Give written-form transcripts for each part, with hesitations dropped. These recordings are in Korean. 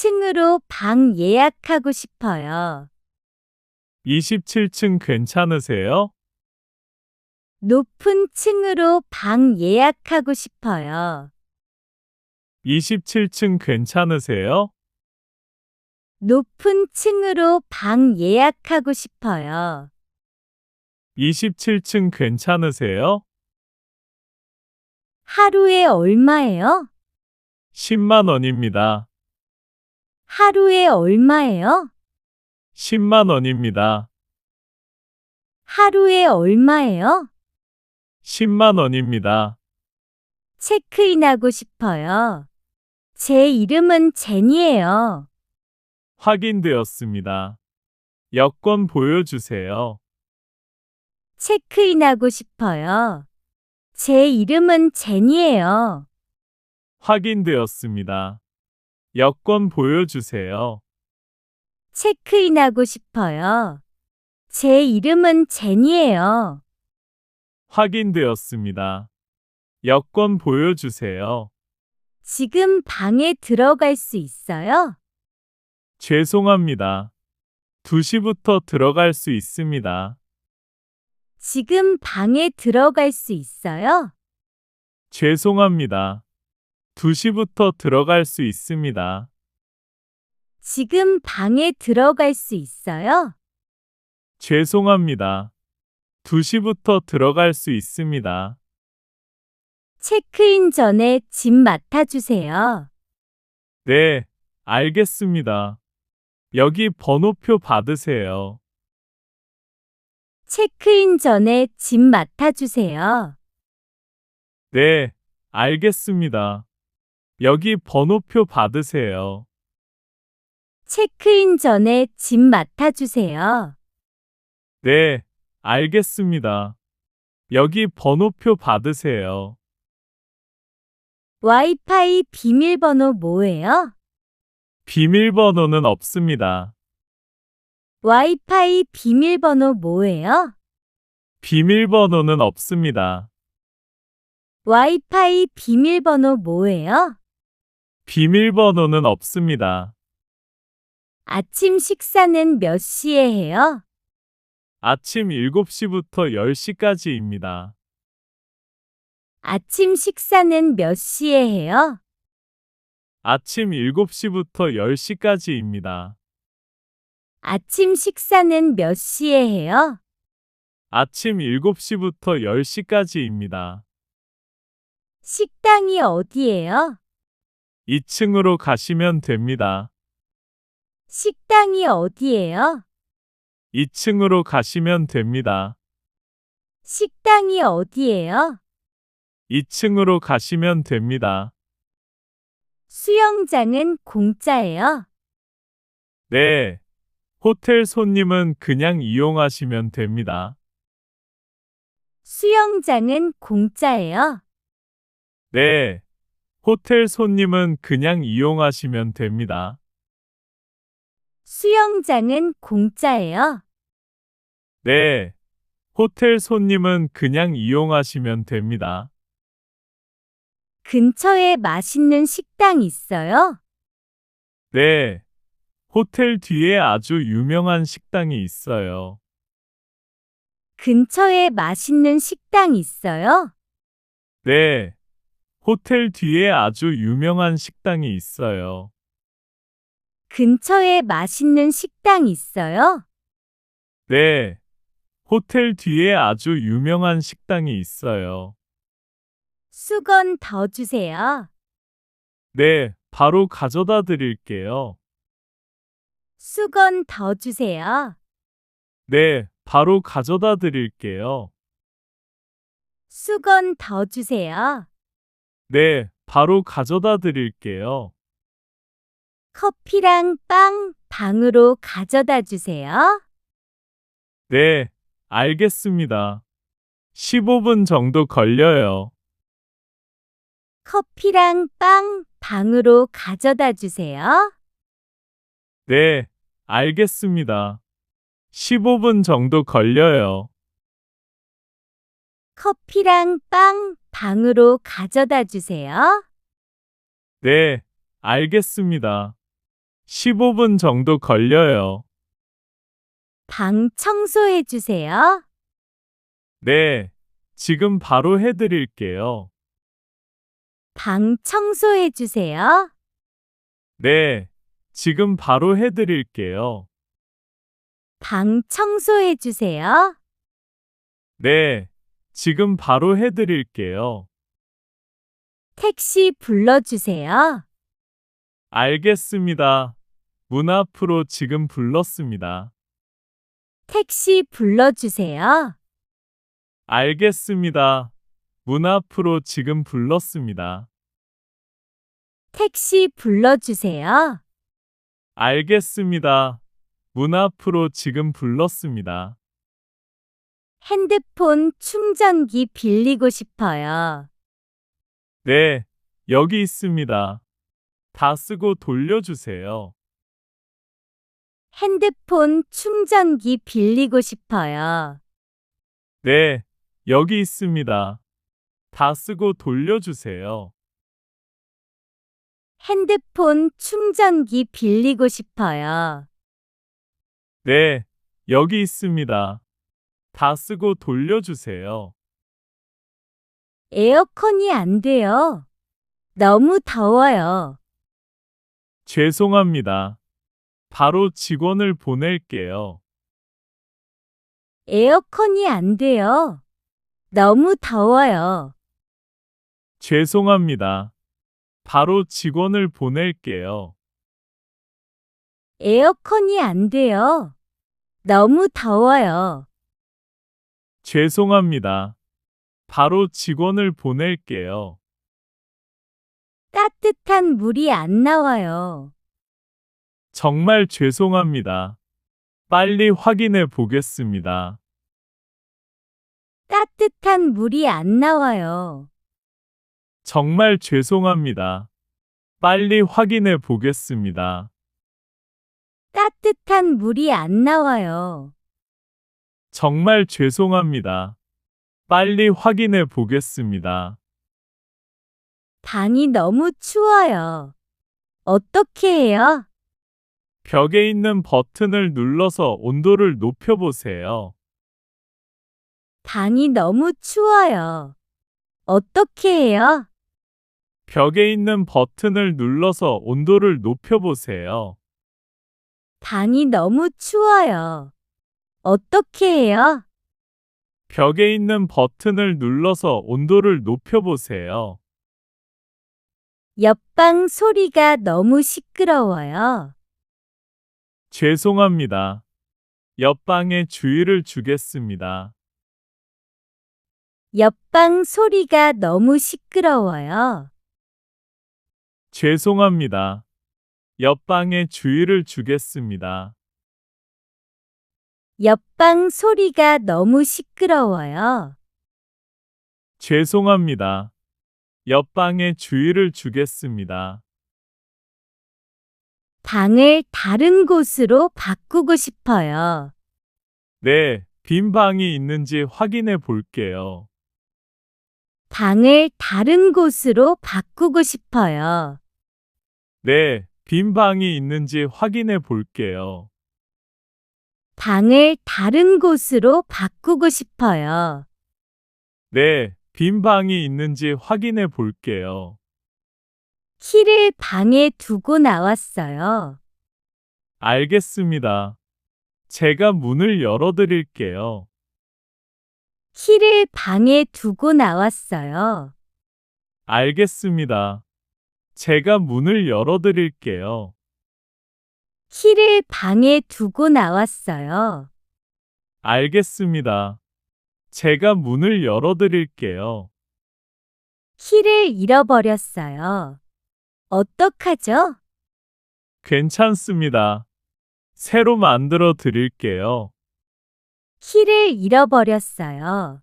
층으로 방 예약하고 싶어요. 27층 괜찮으세요? 높은 층으로 방 예약하고 싶어요. 27층 괜찮으세요? 높은 층으로 방 예약하고 싶어요. 27층 괜찮으세요? 하루에 얼마예요? 10만 원입니다. 하루에 얼마예요? 10만 원입니다. 하루에 얼마예요? 10만 원입니다. 체크인하고 싶어요. 제 이름은 제니예요. 확인되었습니다. 여권 보여주세요. 체크인하고 싶어요. 제 이름은 제니예요. 확인되었습니다. 여권 보여주세요. 체크인하고 싶어요. 제 이름은 제니예요. 확인되었습니다. 여권 보여주세요. 지금 방에 들어갈 수 있어요? 죄송합니다. 2시부터 들어갈 수 있습니다. 지금 방에 들어갈 수 있어요? 죄송합니다. 2시부터 들어갈 수 있습니다. 지금 방에 들어갈 수 있어요? 죄송합니다. 2시부터 들어갈 수 있습니다. 체크인 전에 짐 맡아주세요. 네, 알겠습니다. 여기 번호표 받으세요. 체크인 전에 짐 맡아주세요. 네, 알겠습니다. 여기 번호표 받으세요. 체크인 전에 짐 맡아주세요. 네, 알겠습니다. 여기 번호표 받으세요. 와이파이 비밀번호 뭐예요? 비밀번호는 없습니다. 와이파이 비밀번호 뭐예요? 비밀번호는 없습니다. 와이파이 비밀번호 뭐예요? 비밀번호는 없습니다. 아침 식사는 몇 시에 해요? 아침 7시부터 10시까지입니다. 아침 식사는 몇 시에 해요? 아침 7시부터 10시까지입니다. 아침 식사는 몇 시에 해요? 아침 7시부터 10시까지입니다. 식당이 어디예요? 2층으로 가시면 됩니다. 식당이 어디예요? 2층으로 가시면 됩니다. 식당이 어디예요? 2층으로 가시면 됩니다. 수영장은 공짜예요? 네. 호텔 손님은 그냥 이용하시면 됩니다. 수영장은 공짜예요? 네. 호텔 손님은 그냥 이용하시면 됩니다. 수영장은 공짜예요? 네. 호텔 손님은 그냥 이용하시면 됩니다. 근처에 맛있는 식당 있어요? 네. 호텔 뒤에 아주 유명한 식당이 있어요. 근처에 맛있는 식당 있어요? 네. 호텔 뒤에 아주 유명한 식당이 있어요. 근처에 맛있는 식당 있어요? 네. 호텔 뒤에 아주 유명한 식당이 있어요. 수건 더 주세요. 네, 바로 가져다 드릴게요. 수건 더 주세요. 네, 바로 가져다 드릴게요. 수건 더 주세요. 네, 바로 가져다 드릴게요. 커피랑 빵 방으로 가져다 주세요. 네, 알겠습니다. 15분 정도 걸려요. 커피랑 빵 방으로 가져다 주세요. 네, 알겠습니다. 15분 정도 걸려요. 커피랑 빵 방으로 가져다 주세요. 네, 알겠습니다. 15분 정도 걸려요. 방 청소해 주세요. 네, 지금 바로 해드릴게요. 방 청소해 주세요. 네, 지금 바로 해드릴게요. 방 청소해 주세요. 네, 지금 바로 해드릴게요. 택시 불러주세요. 알겠습니다. 문 앞으로 지금 불렀습니다. 택시 불러주세요. 알겠습니다. 문 앞으로 지금 불렀습니다. 택시 불러주세요. 알겠습니다. 문 앞으로 지금 불렀습니다. 핸드폰 충전기 빌리고 싶어요. 네, 여기 있습니다. 다 쓰고 돌려주세요. 핸드폰 충전기 빌리고 싶어요. 네, 여기 있습니다. 다 쓰고 돌려주세요. 핸드폰 충전기 빌리고 싶어요. 네, 여기 있습니다. 다 쓰고 돌려주세요. 에어컨이 안 돼요. 너무 더워요. 죄송합니다. 바로 직원을 보낼게요. 에어컨이 안 돼요. 너무 더워요. 죄송합니다. 바로 직원을 보낼게요. 에어컨이 안 돼요. 너무 더워요. 죄송합니다. 바로 직원을 보낼게요. 따뜻한 물이 안 나와요. 정말 죄송합니다. 빨리 확인해 보겠습니다. 따뜻한 물이 안 나와요. 정말 죄송합니다. 빨리 확인해 보겠습니다. 따뜻한 물이 안 나와요. 정말 죄송합니다. 빨리 확인해 보겠습니다. 방이 너무 추워요. 어떻게 해요? 벽에 있는 버튼을 눌러서 온도를 높여보세요. 방이 너무 추워요. 어떻게 해요? 벽에 있는 버튼을 눌러서 온도를 높여보세요. 방이 너무 추워요. 어떻게 해요? 벽에 있는 버튼을 눌러서 온도를 높여보세요. 옆방 소리가 너무 시끄러워요. 죄송합니다. 옆방에 주의를 주겠습니다. 옆방 소리가 너무 시끄러워요. 죄송합니다. 옆방에 주의를 주겠습니다. 옆방 소리가 너무 시끄러워요. 죄송합니다. 옆방에 주의를 주겠습니다. 방을 다른 곳으로 바꾸고 싶어요. 네, 빈 방이 있는지 확인해 볼게요. 방을 다른 곳으로 바꾸고 싶어요. 네, 빈 방이 있는지 확인해 볼게요. 방을 다른 곳으로 바꾸고 싶어요. 네, 빈 방이 있는지 확인해 볼게요. 키를 방에 두고 나왔어요. 알겠습니다. 제가 문을 열어드릴게요. 키를 방에 두고 나왔어요. 알겠습니다. 제가 문을 열어드릴게요. 키를 방에 두고 나왔어요. 알겠습니다. 제가 문을 열어드릴게요. 키를 잃어버렸어요. 어떡하죠? 괜찮습니다. 새로 만들어 드릴게요. 키를 잃어버렸어요.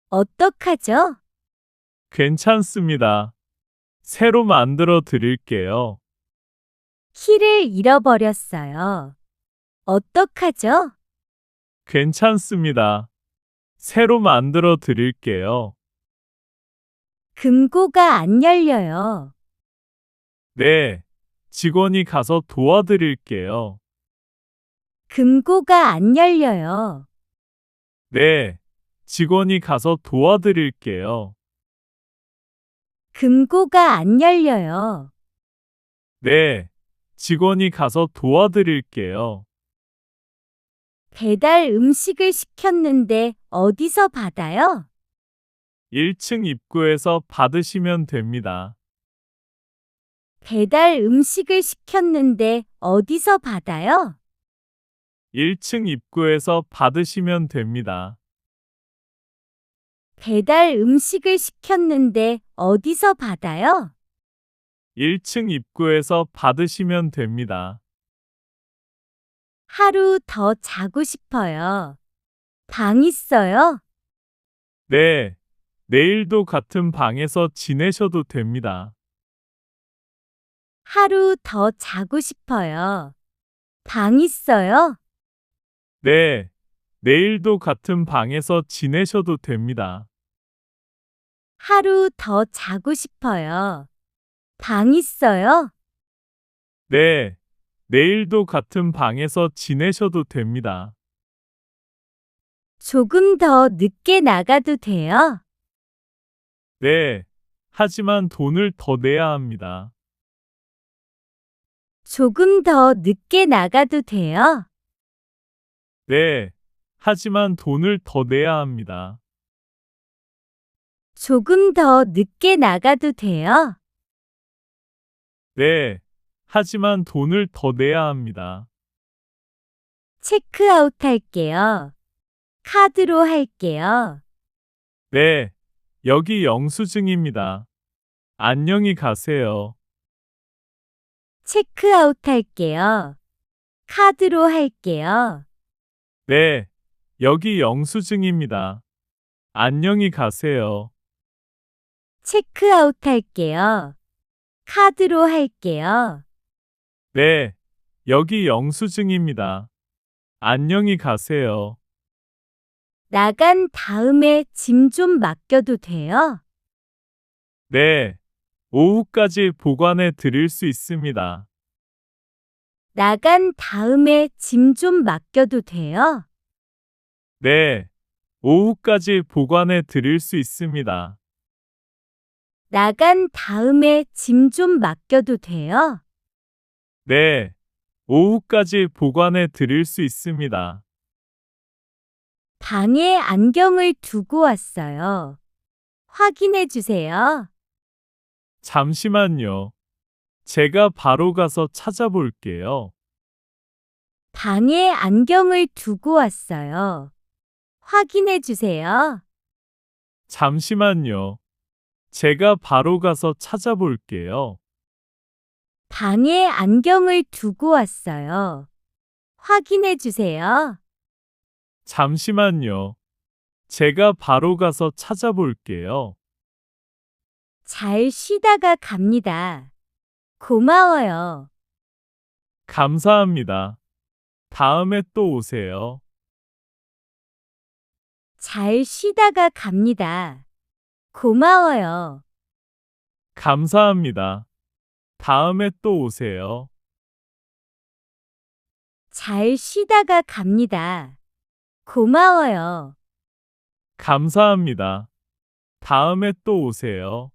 어떡하죠? 괜찮습니다. 새로 만들어 드릴게요. 키를 잃어버렸어요. 어떡하죠? 괜찮습니다. 새로 만들어 드릴게요. 금고가 안 열려요. 네, 직원이 가서 도와드릴게요. 금고가 안 열려요. 네, 직원이 가서 도와드릴게요. 금고가 안 열려요. 네, 직원이 가서 도와드릴게요. 배달 음식을 시켰는데 어디서 받아요? 1층 입구에서 받으시면 됩니다. 배달 음식을 시켰는데 어디서 받아요? 1층 입구에서 받으시면 됩니다. 배달 음식을 시켰는데 어디서 받아요? 1층 입구에서 받으시면 됩니다. 하루 더 자고 싶어요. 방 있어요? 네, 내일도 같은 방에서 지내셔도 됩니다. 하루 더 자고 싶어요. 방 있어요? 네, 내일도 같은 방에서 지내셔도 됩니다. 하루 더 자고 싶어요. 방 있어요? 네, 내일도 같은 방에서 지내셔도 됩니다. 조금 더 늦게 나가도 돼요? 네, 하지만 돈을 더 내야 합니다. 조금 더 늦게 나가도 돼요? 네, 하지만 돈을 더 내야 합니다. 조금 더 늦게 나가도 돼요? 네, 하지만 돈을 더 내야 합니다. 체크아웃 할게요. 카드로 할게요. 네, 여기 영수증입니다. 안녕히 가세요. 체크아웃 할게요. 카드로 할게요. 네, 여기 영수증입니다. 안녕히 가세요. 체크아웃 할게요. 카드로 할게요. 네, 여기 영수증입니다. 안녕히 가세요. 나간 다음에 짐 좀 맡겨도 돼요? 네, 오후까지 보관해 드릴 수 있습니다. 나간 다음에 짐 좀 맡겨도 돼요? 네, 오후까지 보관해 드릴 수 있습니다. 나간 다음에 짐 좀 맡겨도 돼요? 네, 오후까지 보관해 드릴 수 있습니다. 방에 안경을 두고 왔어요. 확인해 주세요. 잠시만요. 제가 바로 가서 찾아볼게요. 방에 안경을 두고 왔어요. 확인해 주세요. 잠시만요. 제가 바로 가서 찾아볼게요. 방에 안경을 두고 왔어요. 확인해 주세요. 잠시만요. 제가 바로 가서 찾아볼게요. 잘 쉬다가 갑니다. 고마워요. 감사합니다. 다음에 또 오세요. 잘 쉬다가 갑니다. 고마워요. 감사합니다. 다음에 또 오세요. 잘 쉬다가 갑니다. 고마워요. 감사합니다. 다음에 또 오세요.